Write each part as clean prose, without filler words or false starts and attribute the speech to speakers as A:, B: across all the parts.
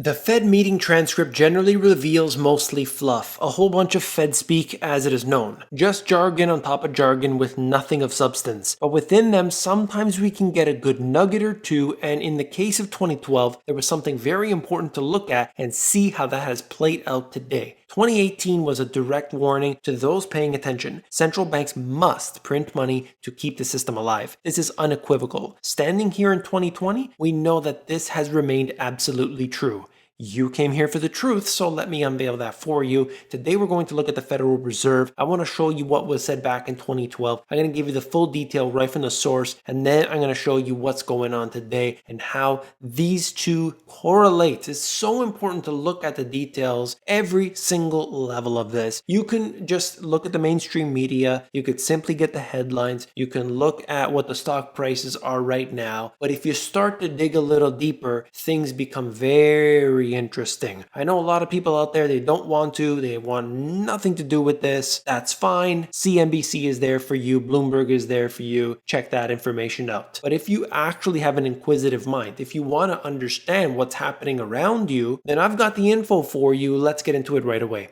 A: The Fed meeting transcript generally reveals mostly fluff, a whole bunch of Fed speak as it is known. Just jargon on top of jargon with nothing of substance. But within them, sometimes we can get a good nugget or two, and in the case of 2012, there was something very important to look at and see how that has played out today. 2018 was a direct warning to those paying attention. Central banks must print money to keep the system alive. This is unequivocal. Standing here in 2020, we know that this has remained absolutely true. You came here for the truth, so let me unveil that for you. Today we're going to look at the Federal Reserve. I want to show you what was said back in 2012. I'm going to give you the full detail right from the source, and then I'm going to show you what's going on today and how these two correlate. It's so important to look at the details, every single level of this. You can just look at the mainstream media. You could simply get the headlines. You can look at what the stock prices are right now. But if you start to dig a little deeper, things become very interesting. I know a lot of people out there, they don't want to, they want nothing to do with this. That's fine. CNBC is there for you. Bloomberg is there for you. Check that information out. But if you actually have an inquisitive mind, if you want to understand what's happening around you, then I've got the info for you. Let's get into it right away.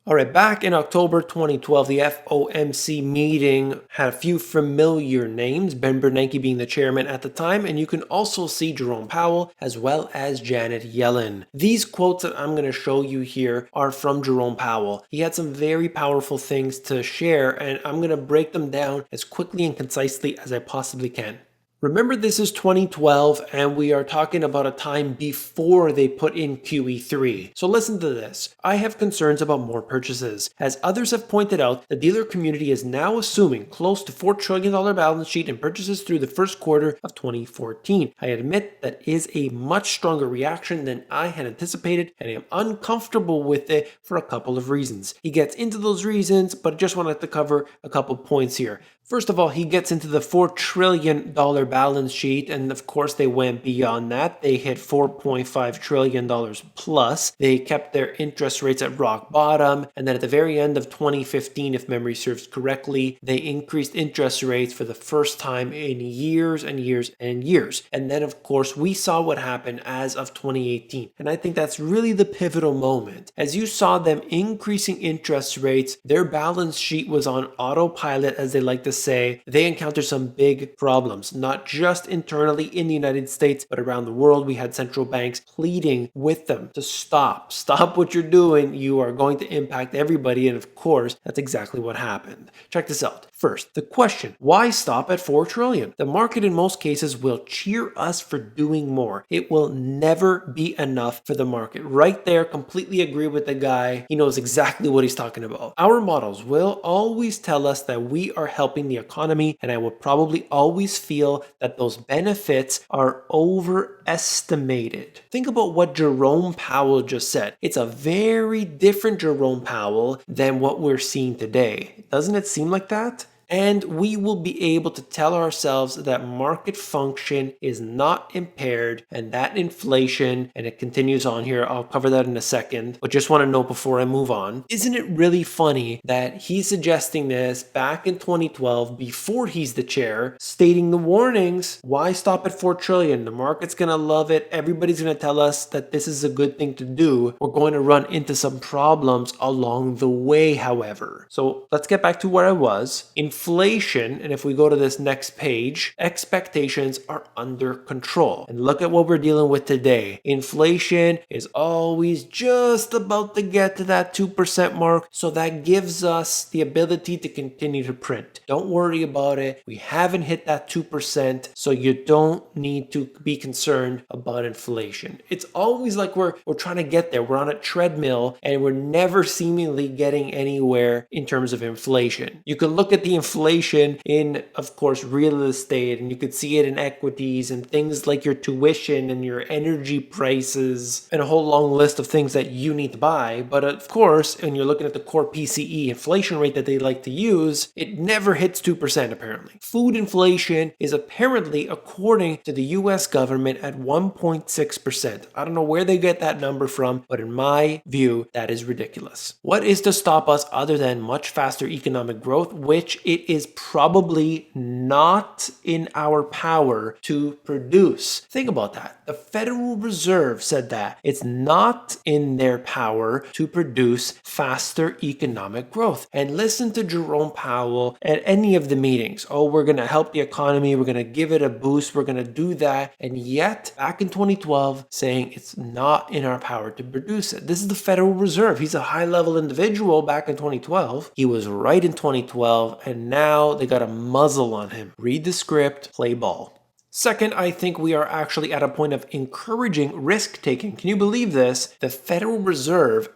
A: All right, back in October 2012, the FOMC meeting had a few familiar names, Ben Bernanke being the chairman at the time, and you can also see Jerome Powell as well as Janet Yellen. These quotes that I'm going to show you here are from Jerome Powell. He had some very powerful things to share, and I'm going to break them down as quickly and concisely as I possibly can. Remember, this is 2012, and we are talking about a time before they put in QE3. So listen to this. I have concerns about more purchases. As others have pointed out, the dealer community is now assuming close to $4 trillion balance sheet in purchases through the first quarter of 2014. I admit that is a much stronger reaction than I had anticipated, and I am uncomfortable with it for a couple of reasons. He gets into those reasons, but I just wanted to cover a couple points here. First of all, he gets into the $4 trillion balance sheet, and of course they went beyond that. They hit $4.5 trillion plus. They kept their interest rates at rock bottom, and then at the very end of 2015, if memory serves correctly, they increased interest rates for the first time in years and years and years. And then of course we saw what happened as of 2018, and I think that's really the pivotal moment. As you saw them increasing interest rates, their balance sheet was on autopilot, as they like to say. They encountered some big problems, not just internally in the United States, but around the world. We had central banks pleading with them to stop what you're doing. You are going to impact everybody. And of course, that's exactly what happened. Check this out. First, the question, why stop at $4 trillion? The market in most cases will cheer us for doing more. It will never be enough for the market. Right there, completely agree with the guy. He knows exactly what he's talking about. Our models will always tell us that we are helping the economy, and I will probably always feel that those benefits are overestimated. Think about what Jerome Powell just said. It's a very different Jerome Powell than what we're seeing today. Doesn't it seem like that? And we will be able to tell ourselves that market function is not impaired, and that inflation, and it continues on here, I'll cover that in a second, but just want to note before I move on, isn't it really funny that he's suggesting this back in 2012 before he's the chair, stating the warnings, why stop at $4 trillion? The market's going to love it. Everybody's going to tell us that this is a good thing to do. We're going to run into some problems along the way, however. So let's get back to where I was. Inflation, and if we go to this next page, expectations are under control. And look at what we're dealing with today. Inflation is always just about to get to that 2% mark, so that gives us the ability to continue to print. Don't worry about it. We haven't hit that 2%, so you don't need to be concerned about inflation. It's always like we're trying to get there. We're on a treadmill, and we're never seemingly getting anywhere in terms of inflation. You can look at the inflation in, of course, real estate, and you could see it in equities and things like your tuition and your energy prices and a whole long list of things that you need to buy. But of course, when you're looking at the core PCE inflation rate that they like to use, it never hits 2% apparently. Food inflation is apparently, according to the US government, at 1.6%. I don't know where they get that number from, but in my view, that is ridiculous. What is to stop us other than much faster economic growth, which it is probably not in our power to produce. Think about that. The Federal Reserve said that it's not in their power to produce faster economic growth. And listen to Jerome Powell at any of the meetings. Oh, we're going to help the economy. We're going to give it a boost. We're going to do that. And yet, back in 2012, saying it's not in our power to produce it. This is the Federal Reserve. He's a high-level individual back in 2012. He was right in 2012, and now they got a muzzle on him. Read the script, play ball. Second, I think we are actually at a point of encouraging risk-taking. Can you believe this? The Federal Reserve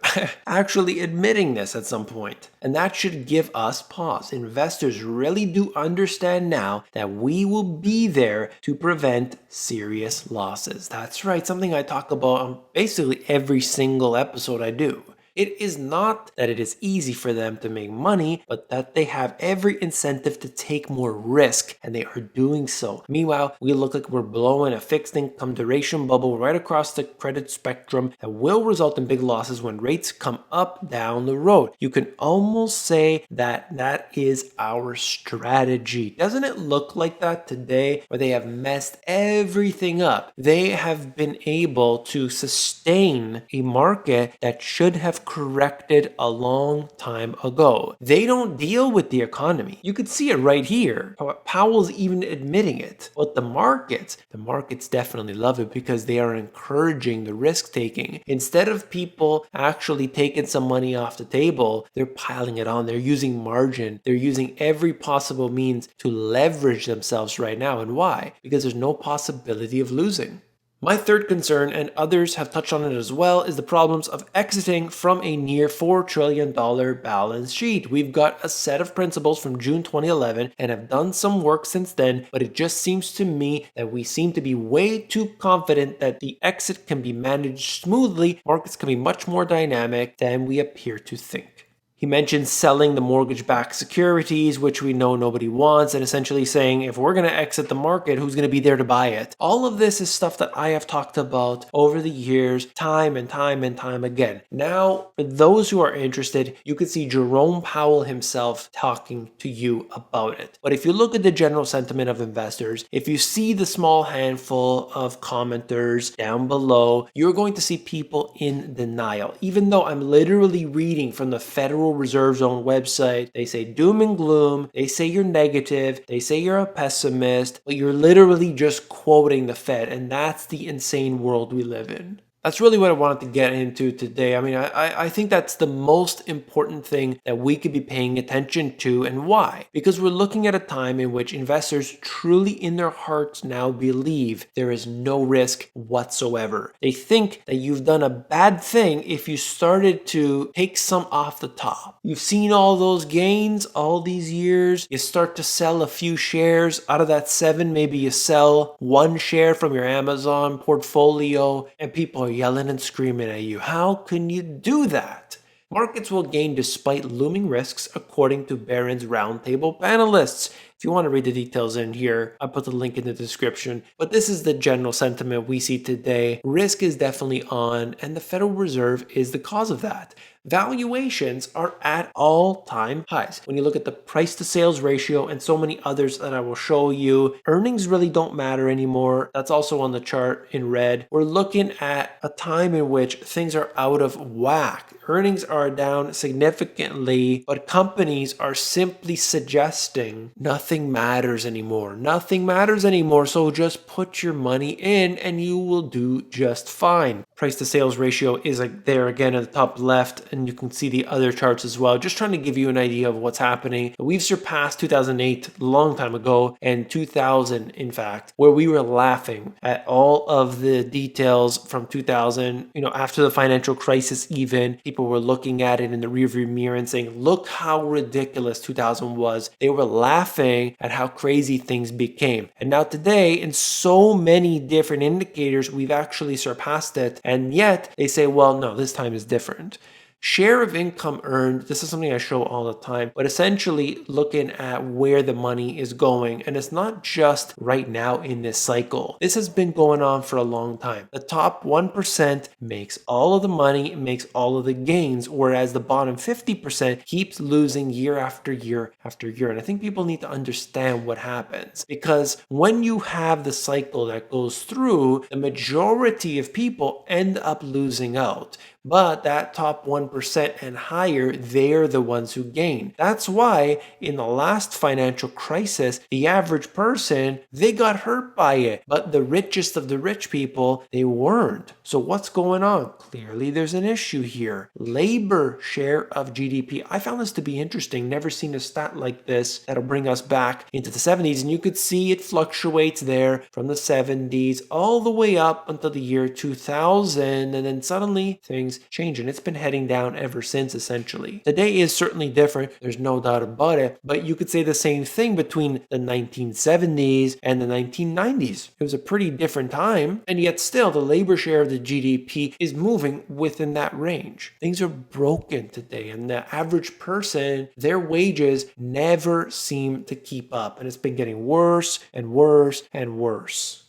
A: actually admitting this at some point. And that should give us pause. Investors really do understand now that we will be there to prevent serious losses. That's right, something I talk about on basically every single episode I do. It is not that it is easy for them to make money, but that they have every incentive to take more risk, and they are doing so. Meanwhile, we look like we're blowing a fixed income duration bubble right across the credit spectrum that will result in big losses when rates come up down the road. You can almost say that that is our strategy. Doesn't it look like that today, where they have messed everything up? They have been able to sustain a market that should have corrected a long time ago. They don't deal with the economy. You could see it right here. Powell's even admitting it. But the markets definitely love it because they are encouraging the risk taking. Instead of people actually taking some money off the table, they're piling it on. They're using margin. They're using every possible means to leverage themselves right now. And why? Because there's no possibility of losing. My third concern, and others have touched on it as well, is the problems of exiting from a near $4 trillion balance sheet. We've got a set of principles from June 2011 and have done some work since then, but it just seems to me that we seem to be way too confident that the exit can be managed smoothly. Markets can be much more dynamic than we appear to think. He mentioned selling the mortgage-backed securities, which we know nobody wants, and essentially saying, if we're going to exit the market, who's going to be there to buy it? All of this is stuff that I have talked about over the years, time and time and time again. Now, for those who are interested, you can see Jerome Powell himself talking to you about it. But if you look at the general sentiment of investors, if you see the small handful of commenters down below, you're going to see people in denial. Even though I'm literally reading from the Federal Reserve's own website, they say doom and gloom, they say you're negative, they say you're a pessimist, but you're literally just quoting the Fed, and that's the insane world we live in. That's really what I wanted to get into today. I mean, I think that's the most important thing that we could be paying attention to. And why? Because we're looking at a time in which investors truly in their hearts now believe there is no risk whatsoever. They think that you've done a bad thing if you started to take some off the top. You've seen all those gains all these years. You start to sell a few shares. Out of that 7, maybe you sell 1 share from your Amazon portfolio, and people are yelling and screaming at you. How can you do that? Markets will gain despite looming risks, according to Barron's Roundtable panelists. If you want to read the details in here, I put the link in the description. But this is the general sentiment we see today. Risk is definitely on, and the Federal Reserve is the cause of that. Valuations are at all-time highs. When you look at the price-to-sales ratio and so many others that I will show you, earnings really don't matter anymore. That's also on the chart in red. We're looking at a time in which things are out of whack. Earnings are down significantly, but companies are simply suggesting nothing matters anymore. Nothing matters anymore, so just put your money in and you will do just fine. Price to sales ratio is there again at the top left, and you can see the other charts as well. Just trying to give you an idea of what's happening. We've surpassed 2008 a long time ago, and 2000 in fact, where we were laughing at all of the details from 2000, after the financial crisis even. People were looking at it in the rearview mirror and saying, look how ridiculous 2000 was. They were laughing at how crazy things became. And now today, in so many different indicators, we've actually surpassed it. And yet they say, well, no, this time is different. Share of income earned, this is something I show all the time, but essentially looking at where the money is going. And it's not just right now in this cycle. This has been going on for a long time. The top 1% makes all of the money, makes all of the gains, whereas the bottom 50% keeps losing year after year after year. And I think people need to understand what happens, because when you have the cycle that goes through, the majority of people end up losing out. But that top 1% and higher, they're the ones who gain. That's why in the last financial crisis, the average person, they got hurt by it. But the richest of the rich people, they weren't. So what's going on? Clearly there's an issue here. Labor share of GDP. I found this to be interesting. Never seen a stat like this that'll bring us back into the 70s. And you could see it fluctuates there from the 70s all the way up until the year 2000. And then suddenly things change, and it's been heading down ever since, essentially. Today is certainly different, there's no doubt about it, but you could say the same thing between the 1970s and the 1990s. It was a pretty different time, and yet still the labor share of the GDP is moving within that range. Things are broken today, and the average person, their wages never seem to keep up, and it's been getting worse and worse and worse.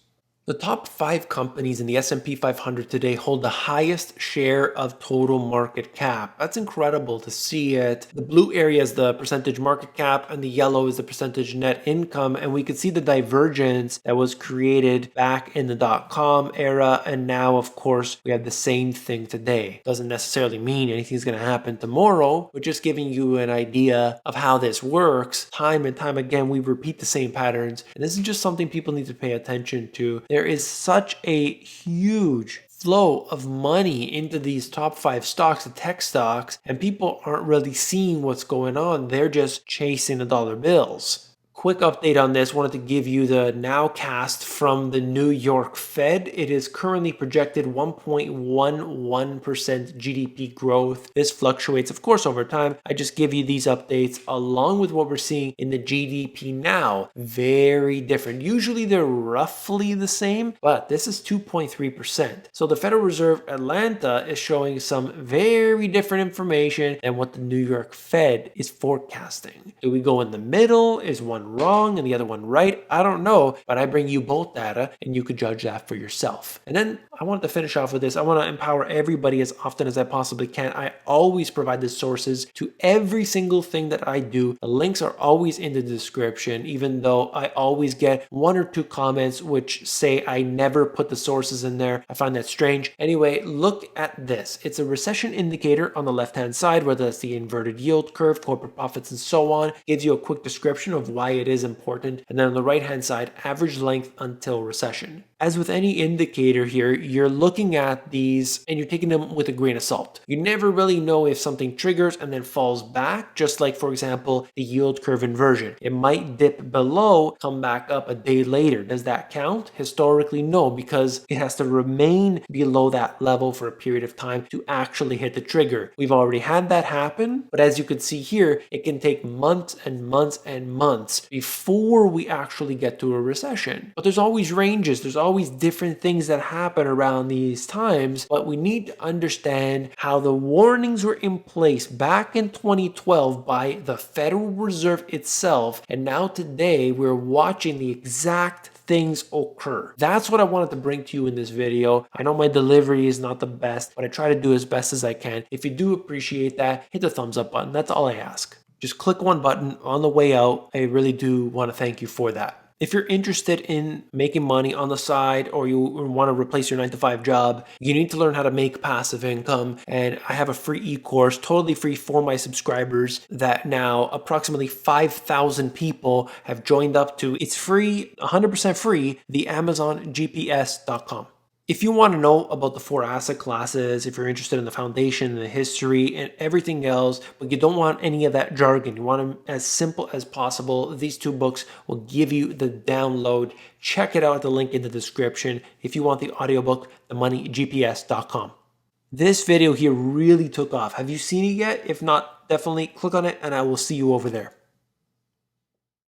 A: The top 5 companies in the S&P 500 today hold the highest share of total market cap. That's incredible to see it. The blue area is the percentage market cap and the yellow is the percentage net income. And we could see the divergence that was created back in the dot-com era. And now, of course, we have the same thing today. Doesn't necessarily mean anything's going to happen tomorrow, but just giving you an idea of how this works. Time and time again, we repeat the same patterns. And this is just something people need to pay attention to. There is such a huge flow of money into these top 5 stocks, the tech stocks, and people aren't really seeing what's going on. They're just chasing the dollar bills. Quick update on this. Wanted to give you the nowcast from the New York Fed. It is currently projected 1.11% GDP growth. This fluctuates, of course, over time. I just give you these updates along with what we're seeing in the GDP now. Very different. Usually they're roughly the same, but this is 2.3%. So the Federal Reserve Atlanta is showing some very different information than what the New York Fed is forecasting. Do we go in the middle? Is one wrong and the other one right? I don't know, but I bring you both data and you could judge that for yourself. And then I wanted to finish off with this. I want to empower everybody as often as I possibly can. I always provide the sources to every single thing that I do. The links are always in the description, even though I always get 1 or 2 comments which say I never put the sources in there. I find that strange. Anyway, look at this. It's a recession indicator on the left-hand side, whether that's the inverted yield curve, corporate profits, and so on. Gives you a quick description of why it is important. And then on the right hand side, average length until recession. As with any indicator here, you're looking at these and you're taking them with a grain of salt. You never really know if something triggers and then falls back, just like, for example, the yield curve inversion. It might dip below, come back up a day later. Does that count? Historically, no, because it has to remain below that level for a period of time to actually hit the trigger. We've already had that happen, but as you can see here, it can take months and months and months before we actually get to a recession. But there's always ranges. There's always different things that happen around these times, but we need to understand how the warnings were in place back in 2012 by the Federal Reserve itself, and now today we're watching the exact things occur. That's what I wanted to bring to you in this video. I know my delivery is not the best, but I try to do as best as I can. If you do appreciate that, hit the thumbs up button. That's all I ask. Just click one button on the way out. I really do want to thank you for that. If you're interested in making money on the side or you want to replace your 9-to-5 job, you need to learn how to make passive income. And I have a free e-course, totally free for my subscribers that now approximately 5,000 people have joined up to. It's free, 100% free, the AmazonGPS.com. If you want to know about the 4 asset classes, if you're interested in the foundation, the history, and everything else, but you don't want any of that jargon, you want them as simple as possible, these 2 books will give you the download. Check it out at the link in the description. If you want the audiobook, themoneygps.com. This video here really took off. Have you seen it yet? If not, definitely click on it and I will see you over there.